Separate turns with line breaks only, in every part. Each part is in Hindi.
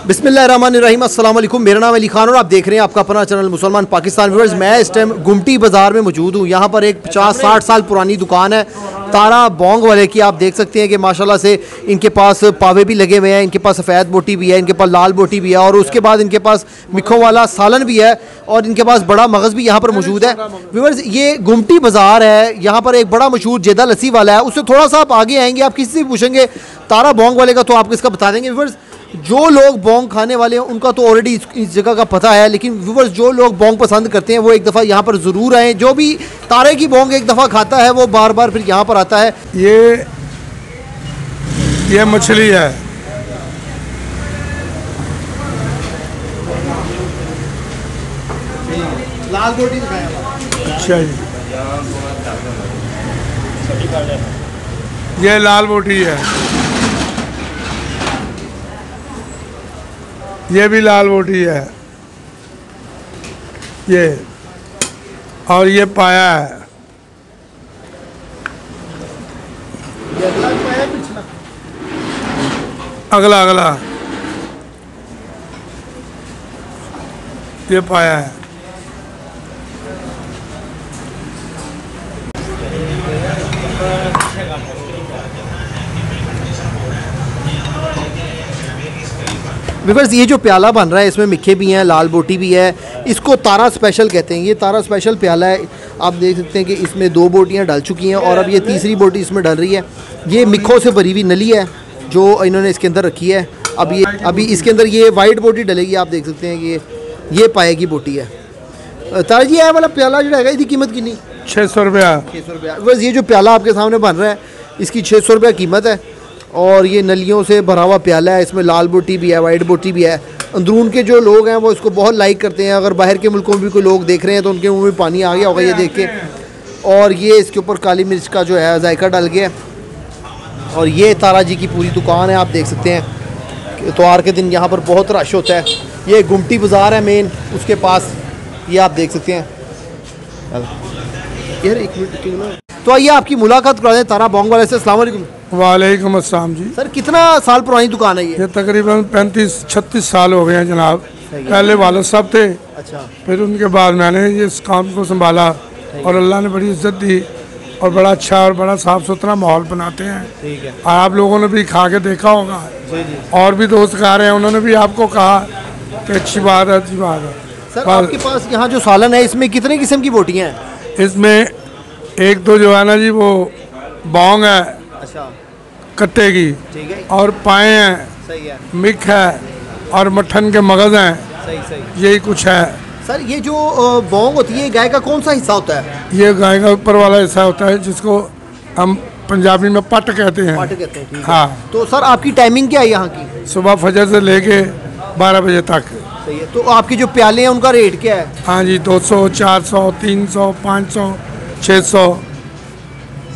बिस्मिल्लाहिर्रहमानिर्रहीम, अस्सलाम वालेकुम। मेरा नाम अली खान और आप देख रहे हैं आपका अपना चैनल मुसलमान पाकिस्तान व्यूअर्स। मैं इस टाइम गुमटी बाज़ार में मौजूद हूँ। यहाँ पर एक 50-60 साल पुरानी दुकान है तारा बोंग वाले की। आप देख सकते हैं कि माशाल्लाह से इनके पास पावे भी लगे हुए हैं, इनके पास सफ़ेद बोटी भी है, इनके पास लाल बोटी भी है और उसके बाद इनके पास मिखों वाला सालन भी है और इनके पास बड़ा मगज़ भी यहाँ पर मौजूद है। व्यूअर्स, ये गुमटी बाज़ार है, यहाँ पर एक बड़ा मशहूर जेदा लस्सी वाला है, उससे थोड़ा सा आप आगे आएंगे, आप किसी से पूछेंगे तारा बोंग वाले का तो आपको इसका बता देंगे। व्यूअर्स, जो लोग बोंग खाने वाले हैं उनका तो ऑलरेडी इस जगह का पता है, लेकिन व्यूअर्स जो लोग बोंग पसंद करते हैं वो एक दफ़ा यहाँ पर ज़रूर आएँ। जो भी तारे की बोंग एक दफ़ा खाता है वो बार बार फिर यहाँ पर आता है।
ये मछली है,
लाल बोटी दिखाया।
अच्छा जी, ये लाल बोटी है, ये भी लाल बोटी है, ये और ये पाया है। अगला अगला ये पाया है।
व्यूअर्स, ये जो प्याला बन रहा है इसमें मिखे भी हैं, लाल बोटी भी है, इसको तारा स्पेशल कहते हैं। ये तारा स्पेशल प्याला है। आप देख सकते हैं कि इसमें 2 बोटियां डल चुकी हैं और अब ये तीसरी बोटी इसमें डल रही है। ये मिखों से भरी हुई नली है जो इन्होंने इसके अंदर रखी है। अभी इसके अंदर ये वाइट बोटी डलेगी। आप देख सकते हैं कि ये पाए की बोटी है। तारा जी, ये वाला प्याला जो है इसकी कीमत कितनी?
600 रुपया।
600 रुपया। बस ये जो प्याला आपके सामने बन रहा है इसकी 600 रुपया कीमत है और ये नलियों से भरा हुआ प्याला है। इसमें लाल बोटी भी है, वाइट बोटी भी है। अंदरून के जो लोग हैं वो इसको बहुत लाइक करते हैं। अगर बाहर के मुल्कों में भी कोई लोग देख रहे हैं तो उनके मुंह में पानी आ गया होगा ये देख के। और ये इसके ऊपर काली मिर्च का जो है जायका डाल गया। और ये तारा जी की पूरी दुकान है। आप देख सकते हैं इतवार के दिन यहाँ पर बहुत रश होता है। ये गुमटी बाज़ार है मेन, उसके पास ये आप देख सकते हैं। यार एक मिनट, तो आइए आपकी मुलाकात करा दें तारा बोंग वाले से। अस्सलाम वालेकुम।
वालेकुम अस्सलाम जी।
सर, कितना साल पुरानी दुकान है
ये तकरीबन 35-36 साल हो गए हैं जनाब। पहले वालिद साहब थे,
अच्छा,
फिर उनके बाद मैंने ये इस काम को संभाला और अल्लाह ने बड़ी इज्जत दी और बड़ा अच्छा और बड़ा साफ़ सुथरा माहौल बनाते हैं।
ठीक है।
आप लोगों ने भी खा के देखा होगा, और भी दोस्त खा रहे हैं, उन्होंने भी आपको कहा कि अच्छी बात है, अच्छी बात है।
सर, आपके पास यहाँ जो सालन है इसमें कितने किस्म की बोटियाँ हैं?
इसमें एक तो जो है ना जी वो बोंग है,
अच्छा,
कट्टे की,
ठीक है,
और पाए हैं,
सही है,
मिक है और मट्ठन के मगज़ हैं,
सही।
यही कुछ है।
सर, ये जो बोंग होती है गाय का कौन सा हिस्सा होता है?
ये गाय का ऊपर वाला हिस्सा होता है जिसको हम पंजाबी में पट कहते हैं।
पाट कहते हैं, ठीक है।
हाँ।
तो सर, आपकी टाइमिंग क्या है यहाँ की?
सुबह फजर से लेके 12 बजे तक।
सही है। तो आपके जो प्याले हैं उनका रेट क्या है?
हाँ जी, 200, 400, 300, 500, 600।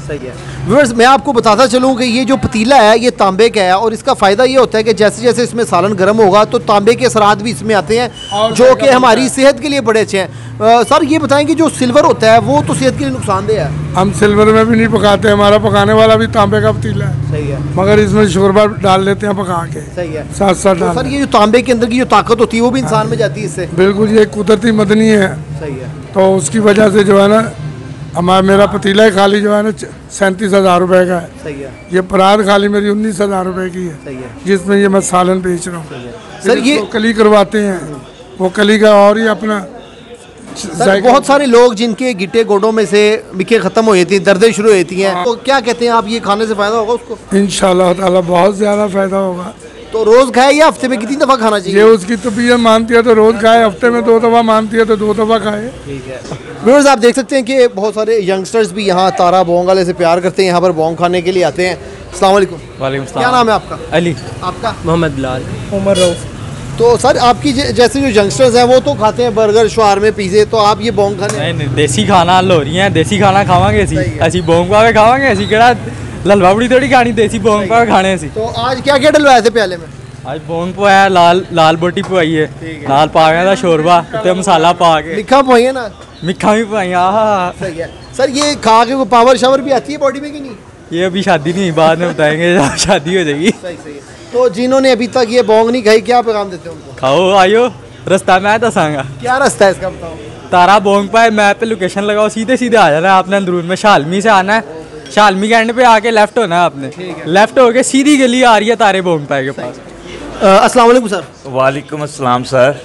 सही है। व्यूअर्स, मैं आपको बताता चलूँ कि ये जो पतीला है ये तांबे का है और इसका फ़ायदा ये होता है कि जैसे जैसे इसमें सालन गर्म होगा तो तांबे के असरात भी इसमें आते हैं जो कि हमारी सेहत के लिए बड़े अच्छे हैं। सर, ये बताएं कि जो सिल्वर होता है वो तो सेहत के लिए नुकसानदेह है।
हम सिल्वर में भी नहीं पकाते, हमारा पकाने वाला भी तांबे का पतीला है।
सही है।
मगर इसमें शोरबा डाल लेते हैं पका के।
सही है।
साथ साथ
तो सर, ये जो तांबे के अंदर की जो ताकत होती है वो भी इंसान में जाती है इससे?
बिल्कुल, ये कुदरती मदनी है।
सही है।
तो उसकी वजह से जो है ना मेरा पतीला ही खाली जो है ना 37,000 रुपये का है।
सही है।
ये परात खाली मेरी 19,000 रुपये की है।
सही है।
जिसमें ये मैं सालन बेच रहा हूँ।
सर, ये
कली करवाते हैं, वो कली का और ही अपना
सर, बहुत सारे लोग जिनके गिट्टे गोडों में से मिखे ख़त्म हो जाती हैं, दर्दें शुरू हो जाती हैं, तो क्या कहते हैं आप, ये खाने से फ़ायदा होगा उसको?
इंशाल्लाह ताला बहुत ज़्यादा फ़ायदा होगा।
तो रोज़ खाए या हफ्ते में कितनी दफ़ा खाना चाहिए?
ये उसकी तबीयत मानती है तो रोज़ खाए, हफ्ते में 2 दफ़ा मानती है तो 2 दफ़ा खाए।
ठीक है। व्यूअर्स, आप देख सकते हैं कि बहुत सारे यंगस्टर्स भी यहाँ तारा बोंग वाले से प्यार करते हैं, यहाँ पर बोंग खाने के लिए आते हैं। अस्सलाम वालेकुम।
वालेकुम सलाम।
क्या नाम है आपका?
अली।
आपका?
मोहम्मद बिलाल।
उमर रऊफ।
तो सर, आपकी जैसे जो यंगस्टर्स हैं वो तो खाते हैं बर्गर, शवारमे, पिज़्ज़े, तो आप ये बोंग खाने?
नहीं, देसी खाना लोरी है, देसी खाना खावांगे ऐसी बोंग पावे खावांगे ऐसी केड़ा ललवाबड़ी थोड़ी खानी, देसी बोंग पावे खाने ऐसी।
तो आज क्या क्या डलवाए थे प्याले में?
आज बोंग पवाया, लाल बोटी पवाई है, लाल पावे का शोरबा, उत्ते मसाला पा के
लिखा पवाइए ना,
मिठा भी पवाई। हाँ,
सही है। सर, ये खा के पावर शावर भी आती है बॉडी में कि नहीं?
ये अभी शादी नहीं, बाद में बताएंगे जब शादी हो जाएगी।
सही है। तो जिन्होंने अभी तक ये बोंग नहीं खाई, क्या पैगाम देते हैं उनको?
खाओ आयो, रास्ता मैं दसांगा।
क्या रास्ता है इसका, बताओ।
तारा बोंग पाए, मैप पे लोकेशन लगाओ, सीधे सीधे आ जाना है आपने अंदरून में। शालमी से आना है, शालमी के एंड पे आके लेफ्ट होना है आपने। लेफ्ट होके सीधी गली आ रही है तारे बोंग पाए के पास।
अस्सलाम वालेकुम सर।
वालेकुम अस्सलाम सर।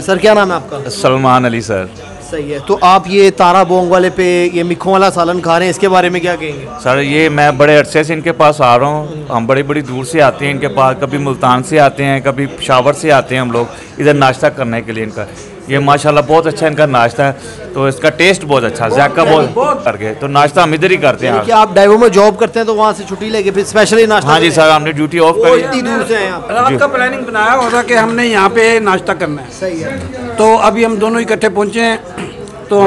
सर क्या नाम है आपका?
सलमान अली सर।
सही है। तो आप ये तारा बोंग वाले पे ये मिखों वाला सालन खा रहे हैं, इसके बारे में क्या कहेंगे?
सर ये मैं बड़े अरसे से इनके पास आ रहा हूँ। हम बड़ी बड़ी दूर से आते हैं इनके पास, कभी मुल्तान से आते हैं, कभी पेशावर से आते हैं हम लोग इधर नाश्ता करने के लिए। इनका ये माशाल्लाह बहुत अच्छा इनका नाश्ता है, तो इसका टेस्ट बहुत अच्छा, ज़ायका बहुत करके, तो नाश्ता हम इधर ही करते हैं।
क्या आप डाइवो में जॉब करते हैं तो वहाँ से छुट्टी लेके फिर स्पेशली नाश्ता?
हाँ जी सर, हमने ड्यूटी ऑफ करी।
इतनी दूर से हैं आप?
रात का प्लानिंग बनाया होता कि हमने यहाँ पे नाश्ता करना है।
सही है।
तो अभी हम दोनों इकट्ठे पहुँचे हैं, तो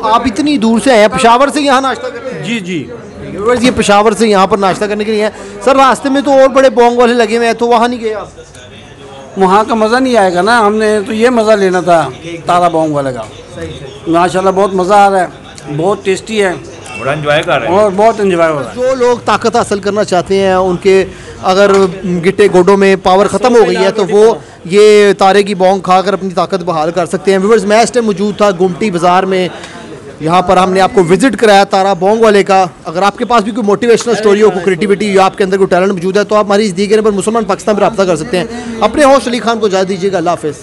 आप इतनी दूर से हैं, पेशावर से यहाँ नाश्ता कर रहे हैं?
जी जी
व्यूअर्स, ये पेशावर से यहाँ पर नाश्ता करने के लिए हैं। सर रास्ते में तो और बड़े बोंग वाले लगे हुए हैं, तो वहाँ नहीं गए आप?
वहाँ का मज़ा नहीं आएगा ना, हमने तो ये मज़ा लेना था तारा बोंग वाले का। माशाल्लाह बहुत मज़ा आ रहा है, बहुत टेस्टी है,
बड़ा एंजॉय कर रहे हैं
और बहुत एंजॉय हो रहा है।
जो लोग ताकत हासिल करना चाहते हैं, उनके अगर गिट्टे गोडों में पावर ख़त्म हो गई है, तो वो ये तारे की बोंग खाकर अपनी ताकत बहाल कर सकते हैं। व्यूअर्स, मैं इस टाइम मौजूद था गुमटी बाज़ार में। यहाँ पर हमने आपको विजिट कराया तारा बोंग वाले का। अगर आपके पास भी कोई मोटिवेशनल स्टोरी हो, कोई क्रिएटिविटी या आपके अंदर कोई टैलेंट मौजूद है, तो आप हमारी इस दी गए नंबर मुसलमान पाकिस्तान पर रब्ता कर सकते हैं। अपने होस्ट अली खान को इजाज़त दीजिएगा। अल्लाह हाफ़िज़।